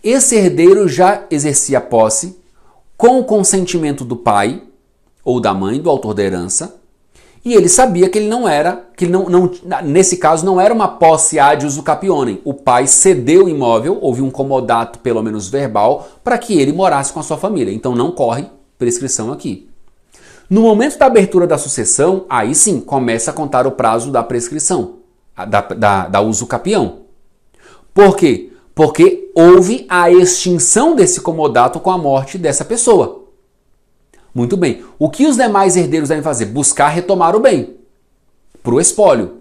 esse herdeiro já exercia a posse com o consentimento do pai ou da mãe, do autor da herança, e ele sabia que ele não era, nesse caso não era uma posse ad usucapionem. O pai cedeu o imóvel, houve um comodato pelo menos verbal, para que ele morasse com a sua família. Então não corre prescrição aqui. No momento da abertura da sucessão, aí sim começa a contar o prazo da prescrição, da usucapião. Por quê? Porque houve a extinção desse comodato com a morte dessa pessoa. Muito bem. O que os demais herdeiros devem fazer? Buscar retomar o bem para o espólio.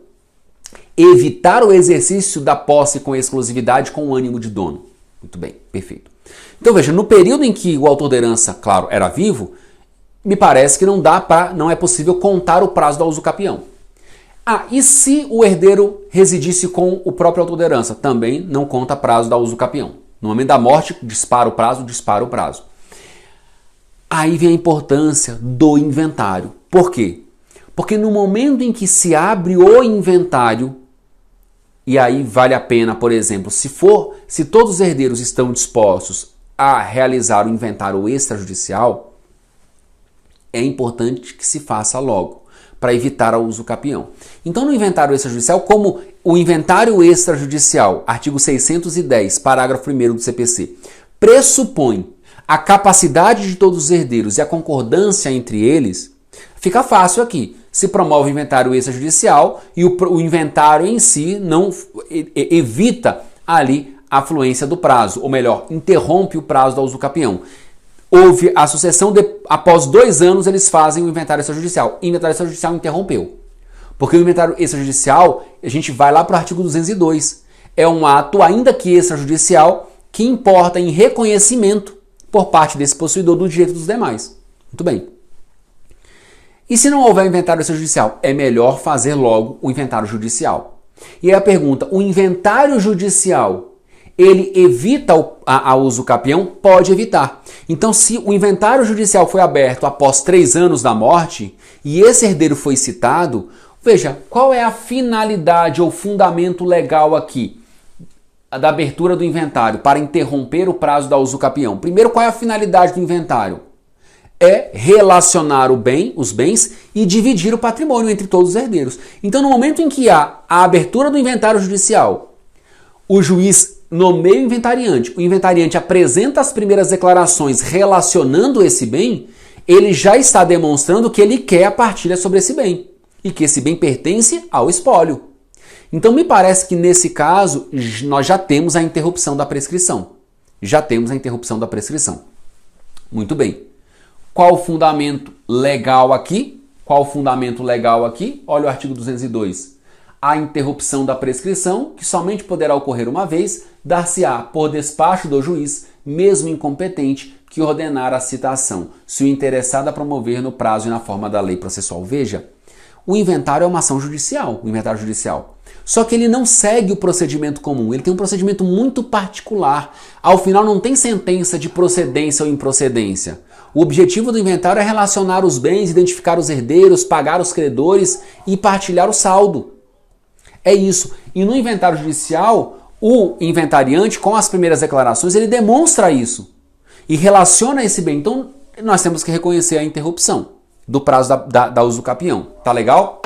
Evitar o exercício da posse com exclusividade com o ânimo de dono. Muito bem, perfeito. Então veja, no período em que o autor da herança, claro, era vivo, me parece que não é possível contar o prazo da usucapião. E se o herdeiro residisse com o próprio autor da herança? Também não conta prazo da usucapião. No momento da morte, dispara o prazo. Aí vem a importância do inventário. Por quê? Porque no momento em que se abre o inventário, e aí vale a pena, por exemplo, se todos os herdeiros estão dispostos a realizar o inventário extrajudicial, é importante que se faça logo, para evitar a usucapião. Então, no inventário extrajudicial, como o inventário extrajudicial, artigo 610, parágrafo 1º do CPC, pressupõe a capacidade de todos os herdeiros e a concordância entre eles, fica fácil aqui. Se promove o inventário extrajudicial e o inventário em si não evita ali a fluência do prazo, ou melhor, interrompe o prazo da usucapião. Houve a sucessão, após 2 anos eles fazem o inventário extrajudicial. O inventário extrajudicial interrompeu. Porque o inventário extrajudicial, a gente vai lá para o artigo 202. É um ato, ainda que extrajudicial, que importa em reconhecimento por parte desse possuidor do direito dos demais. Muito bem. E se não houver inventário extrajudicial? É melhor fazer logo o inventário judicial. E aí a pergunta, o inventário judicial, ele evita a usucapião? Pode evitar. Então, se o inventário judicial foi aberto após 3 anos da morte e esse herdeiro foi citado, veja, qual é a finalidade ou fundamento legal aqui da abertura do inventário para interromper o prazo da usucapião? Primeiro, qual é a finalidade do inventário? É relacionar os bens e dividir o patrimônio entre todos os herdeiros. Então, no momento em que há a abertura do inventário judicial, o juiz nomeia o inventariante apresenta as primeiras declarações relacionando esse bem, ele já está demonstrando que ele quer a partilha sobre esse bem e que esse bem pertence ao espólio. Então me parece que nesse caso nós já temos a interrupção da prescrição. Muito bem. Qual o fundamento legal aqui? Olha o artigo 202. A interrupção da prescrição, que somente poderá ocorrer uma vez, dar-se-á por despacho do juiz, mesmo incompetente, que ordenar a citação, se o interessado a promover no prazo e na forma da lei processual. Veja, o inventário é uma ação judicial, o inventário judicial. Só que ele não segue o procedimento comum, ele tem um procedimento muito particular. Ao final não tem sentença de procedência ou improcedência. O objetivo do inventário é relacionar os bens, identificar os herdeiros, pagar os credores e partilhar o saldo. É isso. E no inventário judicial, o inventariante, com as primeiras declarações, ele demonstra isso e relaciona esse bem. Então, nós temos que reconhecer a interrupção do prazo da usucapião. Tá legal?